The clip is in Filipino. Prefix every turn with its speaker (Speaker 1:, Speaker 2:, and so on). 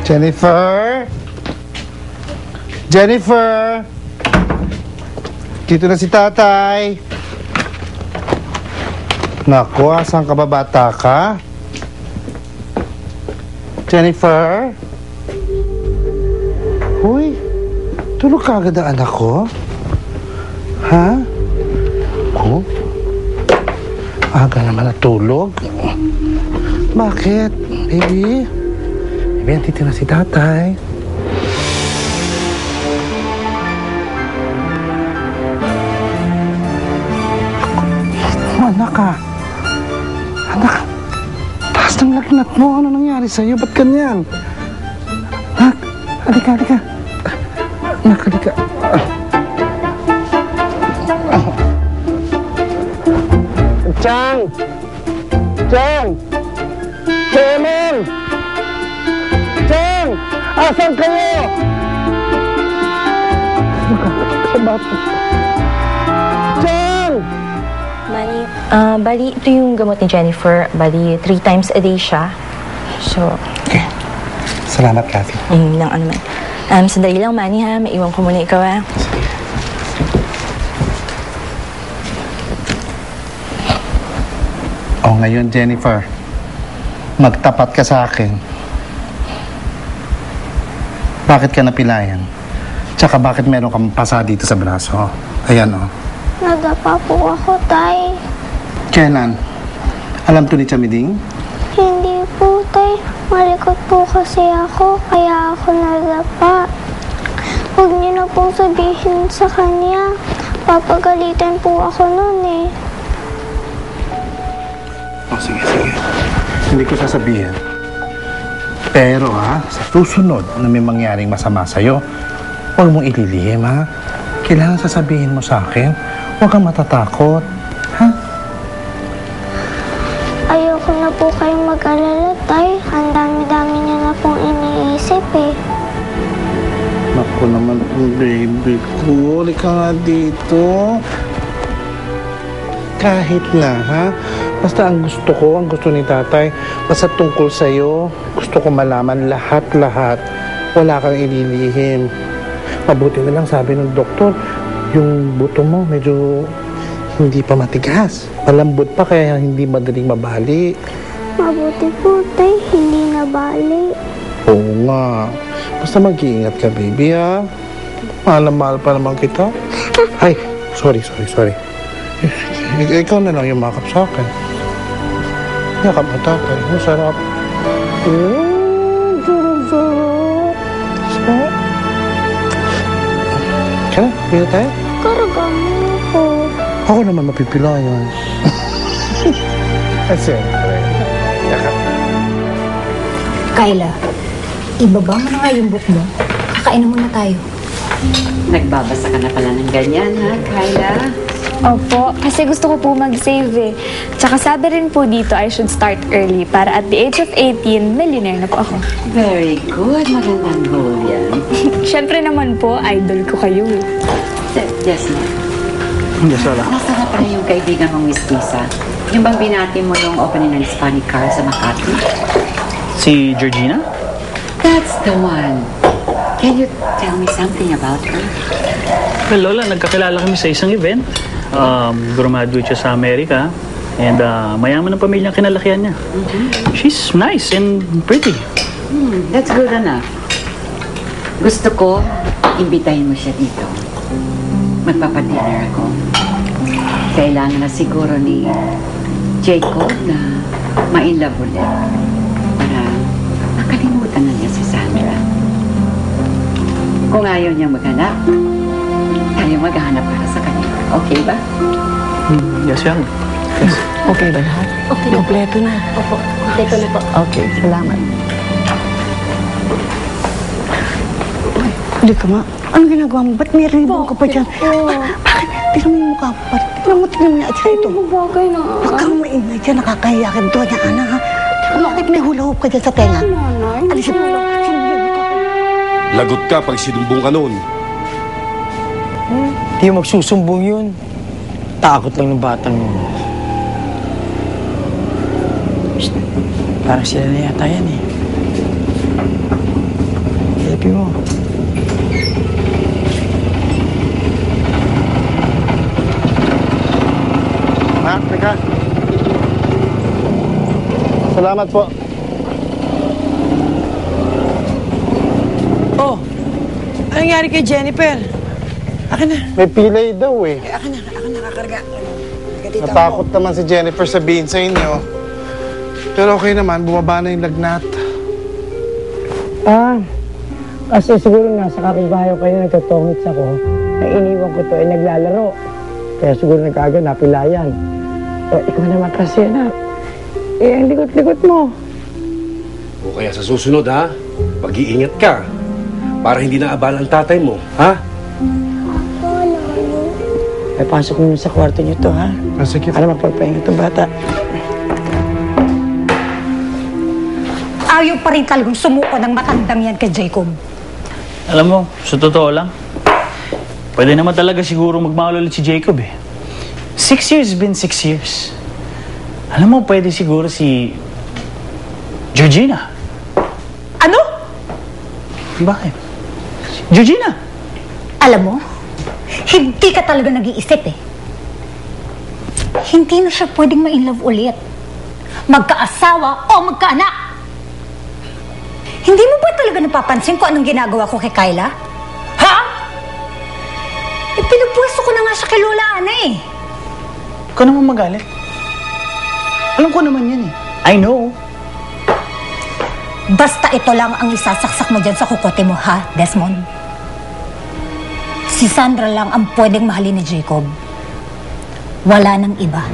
Speaker 1: Jennifer? Jennifer? Dito na si tatay. Naku, asan ka ba, bata ka? Jennifer? Uy, tulog ka agad ang anak ko? Ha? Oh? Aga naman natulog. Bakit, baby? Baby, andito na si tatay. Anak ka. Anak, taas ng lagnat mo. Ano nangyari sa'yo? Ba't ganyan? Anak, halika, halika. Anak, halika. Chang! Chang! Chemon! Chang! Asan kayo? Chang!
Speaker 2: Manny, bali, ito yung gamot ni Jennifer. Bali, 3 times a day siya. So,
Speaker 1: Okay. Salamat, Kathy.
Speaker 2: yun lang ano man. Sandali lang, Manny, ha? Maiwan ko muna ikaw, ha?
Speaker 1: O ngayon, Jennifer, magtapat ka sa akin. Bakit ka napilayan? Tsaka bakit meron kang pasa dito sa braso? Ayan, o.
Speaker 3: Nadapa po ako, Tay.
Speaker 1: Kailan? Alam to ni Chamiding?
Speaker 3: Hindi po, Tay. Malikot po kasi ako, kaya ako nadapa. Huwag niyo na pong sabihin sa kanya. Papagalitan po ako nun eh.
Speaker 1: O, sige, sige. Hindi ko sasabihin. Pero, sa susunod na may mangyaring masama sa'yo, huwag mong ililihim, ha? Kailangan sasabihin mo sa akin. Huwag kang matatakot, ha?
Speaker 3: Ayoko na po kayong mag-alala, Tay. Ang dami-dami niya na pong iniisip eh.
Speaker 1: Naku naman po, baby ko. Halika nga dito. Kahit na, ha? Basta ang gusto ni tatay, basta tungkol sa'yo, gusto ko malaman lahat-lahat. Wala kang ililihim. Mabuti na lang sabi ng doktor, yung buto mo medyo hindi pa matigas. Malambot pa kaya hindi madaling mabali.
Speaker 3: Mabuti po, Tay. Hindi na bali.
Speaker 1: Oo nga. Basta mag-iingat ka, baby, ha? Mahal na mahal pa naman kita. Ay, sorry. Ikaw na lang yung makap sa akin. Yakap mo, tatay. Masarap. Sarap. Sarap. Kaya, pila tayo?
Speaker 3: Karagan mo po.
Speaker 1: Ako naman mapipilayan. Siyempre. Yakap.
Speaker 4: Kyla, ibaba mo na nga yung book mo. Kakain muna tayo.
Speaker 5: Nagbabasa ka na pala ng ganyan, ha, Kyla?
Speaker 6: Opo, kasi gusto ko po mag-save eh. Tsaka sabi rin po dito, I should start early para at the age of 18, millionaire na po ako.
Speaker 5: Very good. Magandang goal yan.
Speaker 6: Siyempre naman po, idol ko kayo eh.
Speaker 5: Yes, ma'am.
Speaker 1: Yes, wala.
Speaker 5: Nasaan na pala yung kaibigan mong mistisa? Yung bang binati mo yung opening ng Hispanic car sa Makati?
Speaker 7: Si Georgina?
Speaker 5: That's the one. Can you tell me something about her?
Speaker 7: Well, Lola, nagkakilala kami sa isang event. Graduate siya sa Amerika. And mayaman ang pamilyang kinalakihan niya. She's nice and pretty.
Speaker 5: That's good enough. Gusto ko, imbitahin mo siya dito. Magpapadinner ako. Kailangan na siguro ni Jacob na ma-inlove ulit para makalimutan na niya si Sandra. Kung ayaw niya maghanap, tayo maghanap para sa kanya. Okay ba?
Speaker 7: Yes, yan. Yes.
Speaker 4: Okay ba lahat?
Speaker 2: Okay.
Speaker 4: Kompleto na.
Speaker 2: Opo, kompleto na po.
Speaker 4: Okay, salamat. Hindi ka ma. Ano ginagawa mo? Ba't may ribbon ka pa dyan? Bakit? Tignan mo yung mukha mo pa. Tignan mo yung atsa ito.
Speaker 3: Bagay na.
Speaker 4: Huwag kang maingay dyan. Nakakahiya ka doon niya, anak, ha? Bakit may hula-hoop ka dyan sa tenga? Alisin mo lang.
Speaker 8: Lagot ka pag sinumbong ka noon.
Speaker 9: Hindi mo magsusumbong yun. Takot lang ng batang yun. Parang sila na yata yan eh. kape mo.
Speaker 1: Ha? Teka. Salamat po.
Speaker 9: Oh, anong nangyari kay Jennifer? Akin na.
Speaker 1: May pilay daw eh.
Speaker 9: Akin na nakakarga.
Speaker 1: Natakot naman si Jennifer sabihin sa inyo. Pero okay naman, bumaba na yung lagnat.
Speaker 10: Kasi siguro nasa kapitbahay kayo nagtutungits ako. Nang iniwan ko to ay naglalaro. Kaya siguro nagkaga napilayan. Ikaw naman kasi anak. Ang likot-likot mo.
Speaker 8: O kaya sa susunod, ha? Mag-iingat ka. Para hindi naabala ang tatay mo, ha?
Speaker 10: Ay, pasok mo sa kwarto niyo to, ha?
Speaker 1: Sige.
Speaker 10: Para mapagpahinga itong bata.
Speaker 4: Ayaw pa rin talagang sumuko ng matandang yan kay Jacob.
Speaker 7: Alam mo, sa totoo lang, pwede naman talaga siguro magmahal ulit si Jacob eh. 6 years has been 6 years. Alam mo, pwede siguro si Georgina.
Speaker 4: Ano?
Speaker 7: Bakit? Georgina!
Speaker 4: Alam mo, hindi ka talaga nag-iisip eh. Hindi na siya pwedeng ma-inlove ulit. Magkaasawa o magkaanak. Hindi mo ba talaga napapansin kung anong ginagawa ko kay Kyla? Ha? Pinupwesto ko na nga siya kay Lola Ana eh.
Speaker 7: Huwag ka naman magalit. Alam ko naman yan eh. I know.
Speaker 4: Basta ito lang ang isasaksak mo dyan sa kukote mo, ha, Desmond? Si Sandra lang ang pwedeng mahalin ni Jacob. Wala nang iba.